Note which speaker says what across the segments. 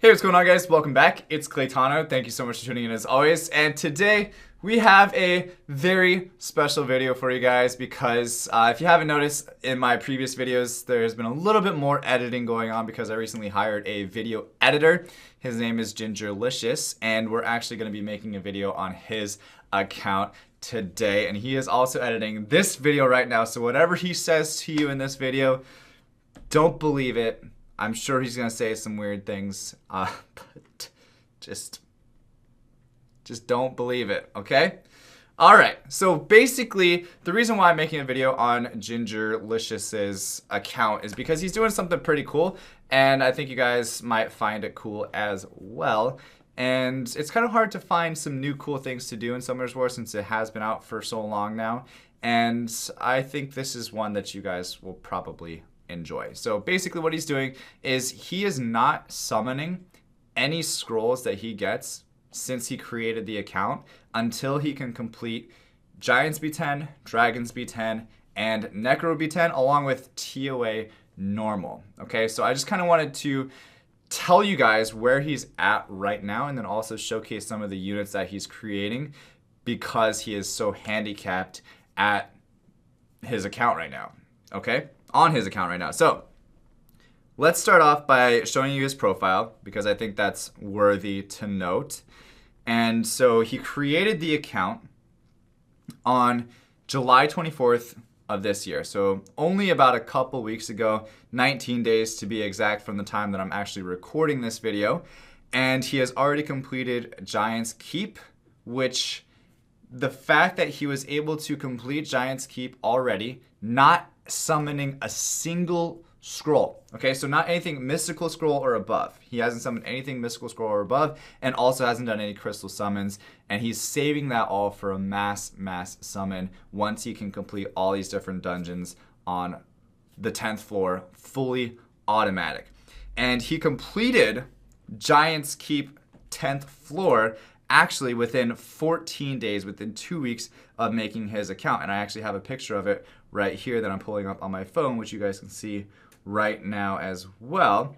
Speaker 1: Hey, what's going on, guys? Welcome back. It's Claytano. Thank you so much for tuning in as always. And today we have a very special video for you guys because if you haven't noticed in my previous videos, there's been a little bit more editing going on because I recently hired a video editor. His name is Gingerlishous, and we're actually going to be making a video on his account today. And he is also editing this video right now. So whatever he says to you in this video, don't believe it. I'm sure he's gonna say some weird things, but just don't believe it, okay? All right, so basically, the reason why I'm making a video on Gingerlishous's account is because he's doing something pretty cool, and I think you guys might find it cool as well. And it's kind of hard to find some new cool things to do in Summoners War since it has been out for so long now, and I think this is one that you guys will probably enjoy. So basically what he's doing is he is not summoning any scrolls that he gets since he created the account until he can complete Giants B10, Dragons B10, and Necro B10 along with TOA normal. Okay, so I just kind of wanted to tell you guys where he's at right now and then also showcase some of the units that he's creating because he is so handicapped at his account right now. Okay, on his account right now. So let's start off by showing you his profile because I think that's worthy to note. And so he created the account on July 24th of this year. So only about a couple weeks ago, 19 days to be exact from the time that I'm actually recording this video. And he has already completed Giants Keep, which the fact that he was able to complete Giants Keep already, not summoning a single scroll. Okay, so not anything mystical scroll or above. He hasn't summoned anything mystical scroll or above, and also hasn't done any crystal summons, and he's saving that all for a mass summon once he can complete all these different dungeons on the 10th floor fully automatic. And he completed Giants Keep 10th floor actually within 14 days, within 2 weeks of making his account. And I actually have a picture of it right here that I'm pulling up on my phone, which you guys can see right now as well.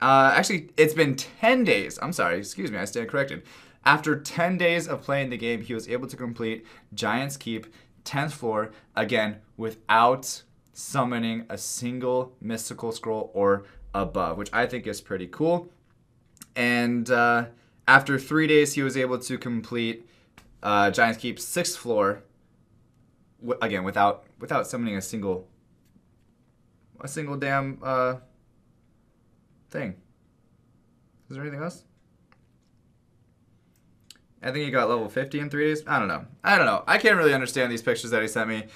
Speaker 1: Actually, it's been 10 days. I'm sorry, excuse me, I stand corrected. After 10 days of playing the game, he was able to complete Giants Keep 10th floor, again, without summoning a single mystical scroll or above, which I think is pretty cool. And after 3 days, he was able to complete Giants Keep 6th floor, again, without summoning a single damn thing. Is there anything else? I think he got level 50 in 3 days. I don't know. I can't really understand these pictures that he sent me.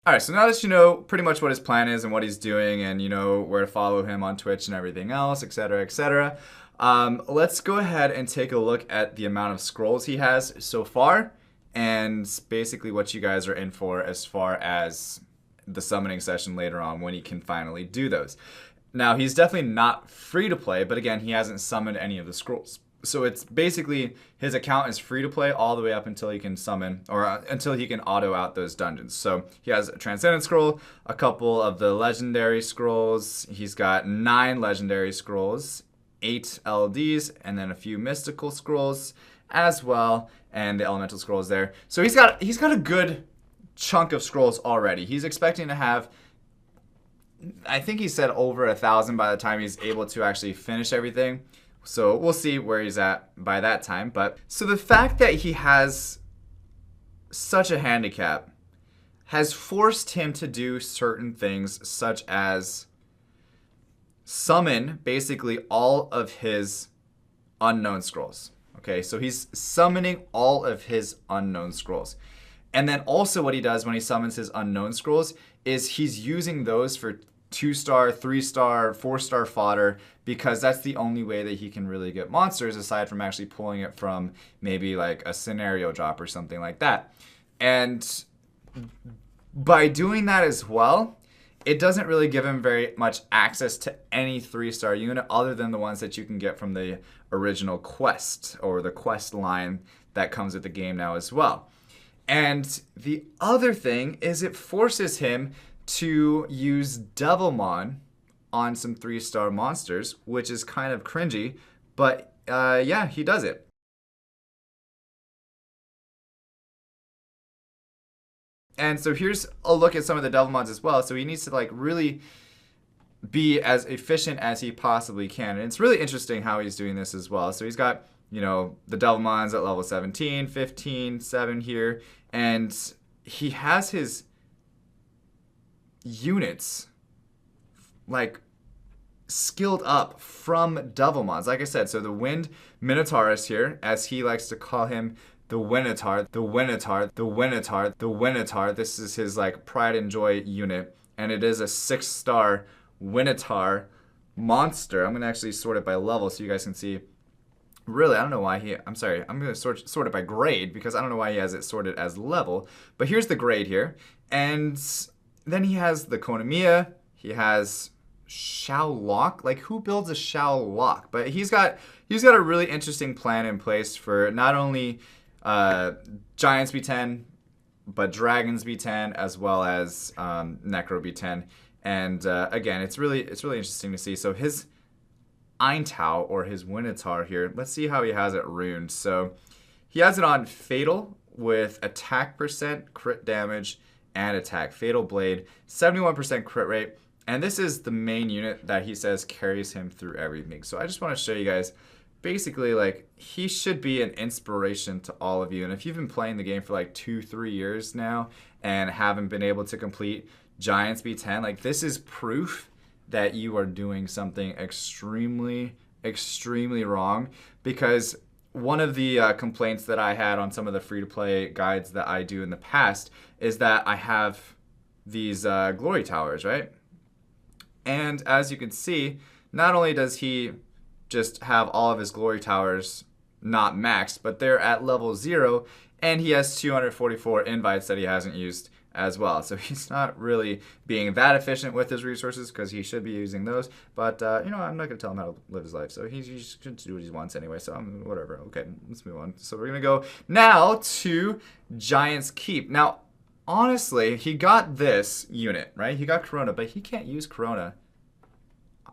Speaker 1: Alright, so now that you know pretty much what his plan is and what he's doing and you know where to follow him on Twitch and everything else, etc., let's go ahead and take a look at the amount of scrolls he has so far and basically what you guys are in for as far as the summoning session later on when he can finally do those. Now, he's definitely not free to play, but again, he hasn't summoned any of the scrolls. So it's basically his account is free to play all the way up until he can summon or until he can auto out those dungeons. So he has a Transcendent Scroll, a couple of the Legendary Scrolls. He's got 9 Legendary Scrolls, 8 LDs, and then a few Mystical Scrolls as well, and the Elemental Scrolls there. So he's got a good chunk of scrolls already. He's expecting to have, I think he said over 1,000 by the time he's able to actually finish everything. So we'll see where he's at by that time. But so the fact that he has such a handicap has forced him to do certain things such as summon basically all of his unknown scrolls. Okay, so he's summoning all of his unknown scrolls. And then also what he does when he summons his unknown scrolls is he's using those for 2-star, 3-star, 4-star fodder because that's the only way that he can really get monsters aside from actually pulling it from maybe like a scenario drop or something like that. And by doing that as well, it doesn't really give him very much access to any 3-star unit other than the ones that you can get from the original quest or the quest line that comes with the game now as well. And the other thing is it forces him to use Devilmon on some 3-star monsters, which is kind of cringy, but yeah, he does it. And so here's a look at some of the Devilmons as well. So he needs to like really be as efficient as he possibly can. And it's really interesting how he's doing this as well. So he's got, you know, the Devilmons at level 17, 15, 7 here. And he has his units like skilled up from Devilmons. Like I said, so the Wind Minotaur is here, as he likes to call him, the WINOTAUR, the WINOTAUR, the WINOTAUR, the WINOTAUR. This is his like pride and joy unit, and it is a 6-star WINOTAUR monster. I'm gonna actually sort it by level so you guys can see. Really, I don't know why I'm gonna sort it by grade because I don't know why he has it sorted as level. But here's the grade here, and then he has the Konamiya. He has Shao-Lock. Like, who builds a Shao-Lock? But he's got a really interesting plan in place for not only Giants B10, but Dragons B10 as well as Necro B10. And again, it's really interesting to see. So his Eintau or his WINOTAUR here, let's see how he has it runed. So he has it on Fatal with attack percent, crit damage, and attack. Fatal Blade, 71% crit rate. And this is the main unit that he says carries him through everything. So I just want to show you guys, basically, like, he should be an inspiration to all of you. And if you've been playing the game for like 2-3 years now and haven't been able to complete Giants B10, like, this is proof that you are doing something extremely wrong. Because one of the complaints that I had on some of the free-to-play guides that I do in the past is that I have these glory towers, right? And as you can see, not only does he just have all of his glory towers not maxed, but they're at level 0, and he has 244 invites that he hasn't used as well. So he's not really being that efficient with his resources because he should be using those. But, you know, I'm not going to tell him how to live his life. So he's going to do what he wants anyway. So whatever. Okay, let's move on. So we're going to go now to Giant's Keep. Now, honestly, he got this unit, right? He got Corona, but he can't use Corona.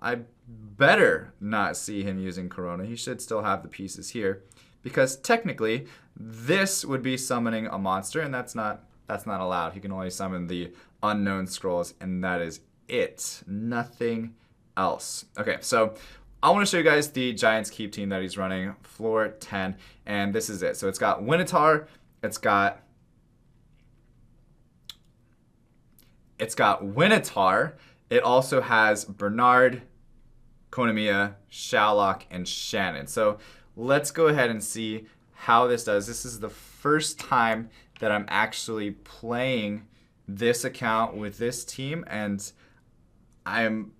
Speaker 1: I better not see him using Corona. He should still have the pieces here because technically this would be summoning a monster, and that's not allowed. He can only summon the unknown scrolls, and that is it. Nothing else. Okay, so I want to show you guys the Giants Keep team that he's running, floor 10, and this is it. So it's got WINOTAUR, it's got WINOTAUR. It also has Bernard, Konamiya, Shao-Lock, and Shannon. So let's go ahead and see how this does. This is the first time that I'm actually playing this account with this team, and I'm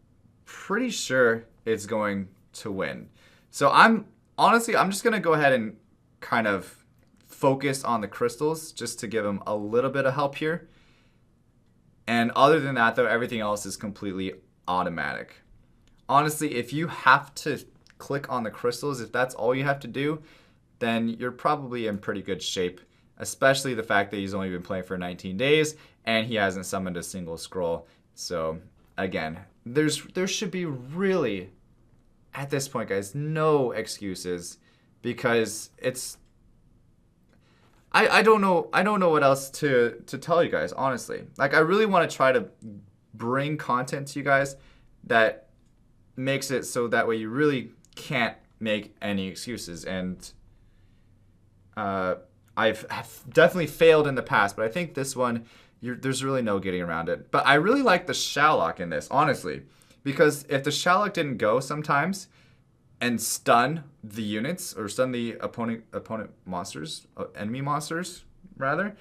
Speaker 1: pretty sure it's going to win. So I'm just gonna go ahead and kind of focus on the crystals just to give him a little bit of help here. And other than that, though, everything else is completely automatic. Honestly, if you have to click on the crystals, if that's all you have to do, then you're probably in pretty good shape, especially the fact that he's only been playing for 19 days and he hasn't summoned a single scroll. So again, there should be really, at this point, guys, no excuses, because it's, I don't know what else to tell you guys, honestly. Like, I really want to try to bring content to you guys that makes it so that way you really can't make any excuses. And I've definitely failed in the past, but I think this one, there's really no getting around it. But I really like the Shao-Lock in this, honestly, because if the Shao-Lock didn't go sometimes and stun the units, or stun the opponent monsters, enemy monsters rather,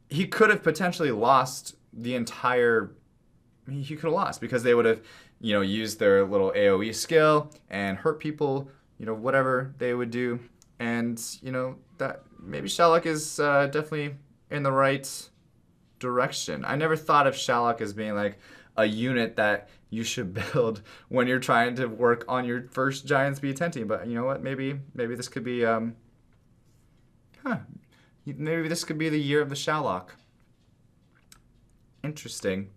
Speaker 1: he could have potentially lost the entire. He could have lost because they would have, you know, used their little AoE skill and hurt people, you know, whatever they would do. And, you know, that maybe Shao-Lock is definitely in the right direction. I never thought of Shao-Lock as being like a unit that you should build when you're trying to work on your first Giants GB10 team. But you know what? Maybe this could be maybe this could be the year of the Shallock. Interesting.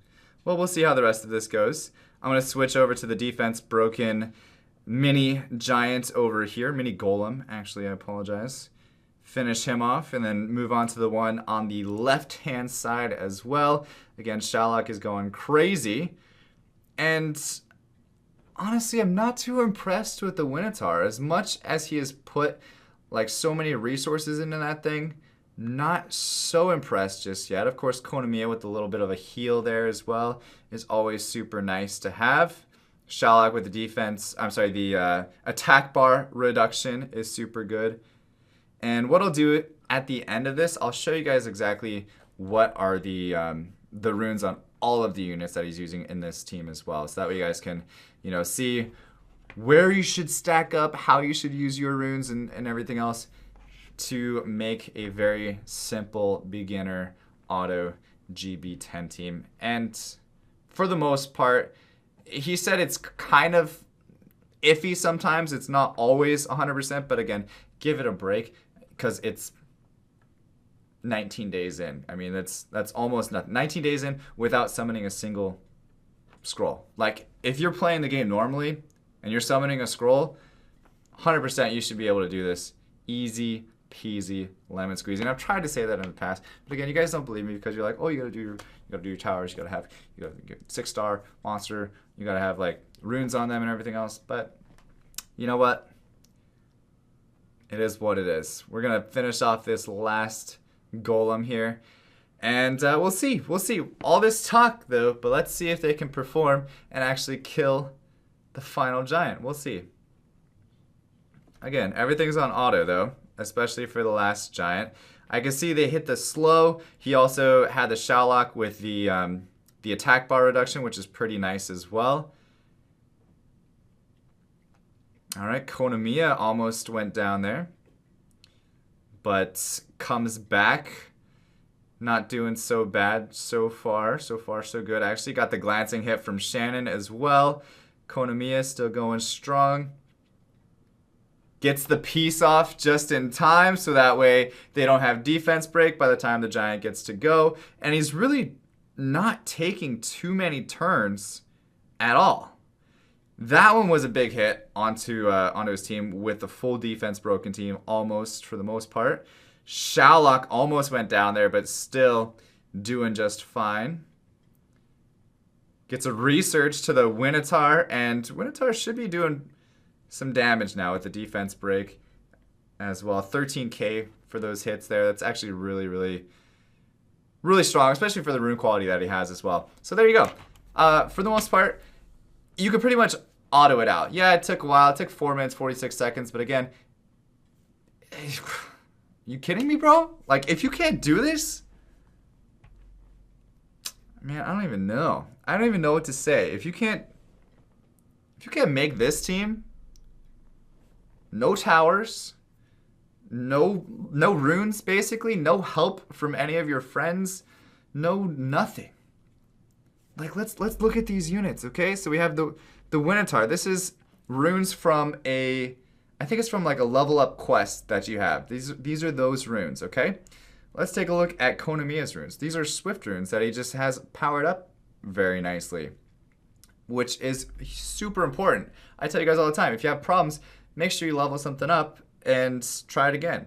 Speaker 1: Well, we'll see how the rest of this goes. I'm going to switch over to the defense broken mini giant over here. Mini golem, actually, I apologize. Finish him off and then move on to the one on the left-hand side as well. Again, Shallock is going crazy. And honestly, I'm not too impressed with the WINOTAUR. As much as he has put like so many resources into that thing, not so impressed just yet. Of course, Konamiya with a little bit of a heal there as well is always super nice to have. Shallock with the defense, I'm sorry, the attack bar reduction is super good. And what I'll do at the end of this, I'll show you guys exactly what are the runes on all of the units that he's using in this team as well. So that way you guys can, you know, see where you should stack up, how you should use your runes and everything else to make a very simple beginner auto GB10 team. And for the most part, he said it's kind of iffy sometimes. It's not always 100%, but again, give it a break because it's 19 days in. I mean, that's almost nothing. 19 days in without summoning a single scroll. Like, if you're playing the game normally and you're summoning a scroll, 100% you should be able to do this. Easy peasy lemon squeezy. And I've tried to say that in the past, but again, you guys don't believe me because you're like, oh, you gotta do your towers, you gotta get 6-star monster, you gotta have like runes on them and everything else. But you know what? It is what it is. We're gonna finish off this last golem here, and we'll see. All this talk though, but let's see if they can perform and actually kill the final giant. We'll see. Again, everything's on auto though, especially for the last giant. I can see they hit the slow. He also had the Shallock with the attack bar reduction, which is pretty nice as well. All right, Konamiya almost went down there, but comes back. Not doing so bad so far. So far, so good. I actually got the glancing hit from Shannon as well. Konamiya still going strong. Gets the piece off just in time, so that way they don't have defense break by the time the giant gets to go. And he's really not taking too many turns at all. That one was a big hit onto his team with the full defense broken team almost for the most part. Shallock almost went down there, but still doing just fine. Gets a research to the WINOTAUR, and WINOTAUR should be doing some damage now with the defense break as well. 13k for those hits there. That's actually really, really, really strong, especially for the rune quality that he has as well. So there you go. For the most part, you could pretty much auto it out. Yeah, it took a while. It took 4 minutes, 46 seconds. But again, you kidding me, bro? Like, if you can't do this, man, I don't even know. I don't even know what to say. If you can't make this team, no towers, no runes, basically, no help from any of your friends, no nothing. Like, let's look at these units, okay? So we have the WINOTAUR. This is runes from I think it's from like a level up quest that you have. These are those runes, okay? Let's take a look at Konamiya's runes. These are Swift runes that he just has powered up very nicely, which is super important. I tell you guys all the time, if you have problems, make sure you level something up and try it again.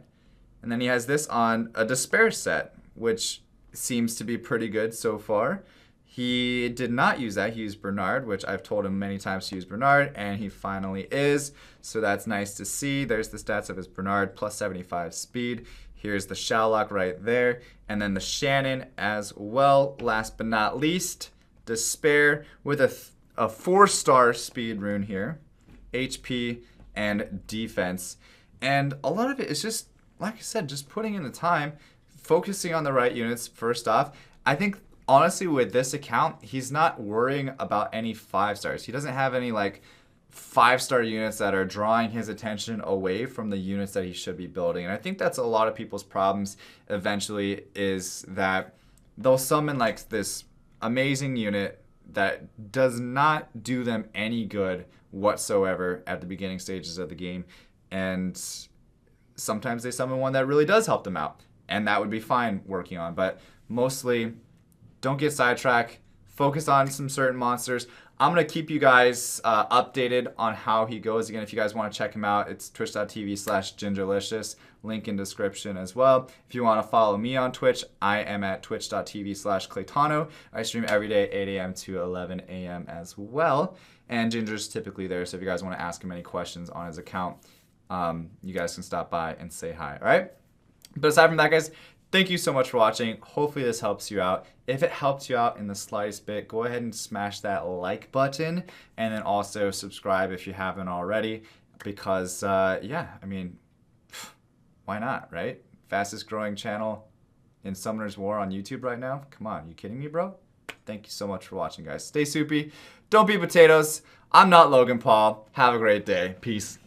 Speaker 1: And then he has this on a Despair set, which seems to be pretty good so far. He did not use that. He used Bernard, which I've told him many times to use Bernard, and he finally is. So that's nice to see. There's the stats of his Bernard, plus 75 speed. Here's the Shallock right there. And then the Shannon as well. Last but not least, Despair with a 4-star speed rune here. HP and defense. And a lot of it is just, like I said, just putting in the time, focusing on the right units first off. I think, honestly, with this account, he's not worrying about any 5-stars. He doesn't have any, like, 5-star units that are drawing his attention away from the units that he should be building. And I think that's a lot of people's problems eventually, is that they'll summon, like, this amazing unit that does not do them any good whatsoever at the beginning stages of the game. And sometimes they summon one that really does help them out, and that would be fine working on. But mostly, don't get sidetracked. Focus on some certain monsters. I'm going to keep you guys updated on how he goes. Again, if you guys want to check him out, it's twitch.tv/Gingerlishous. Link in description as well. If you want to follow me on Twitch, I am at twitch.tv/Claytano. I stream every day, 8 a.m. to 11 a.m. as well. And Ginger's typically there, so if you guys want to ask him any questions on his account, you guys can stop by and say hi, all right? But aside from that, guys, thank you so much for watching. Hopefully this helps you out. If it helped you out in the slightest bit, go ahead and smash that like button, and then also subscribe if you haven't already, because yeah, I mean, why not, right? Fastest growing channel in Summoner's War on YouTube right now. Come on, you kidding me, bro? Thank you so much for watching, guys. Stay soupy. Don't be potatoes. I'm not Logan Paul. Have a great day. Peace.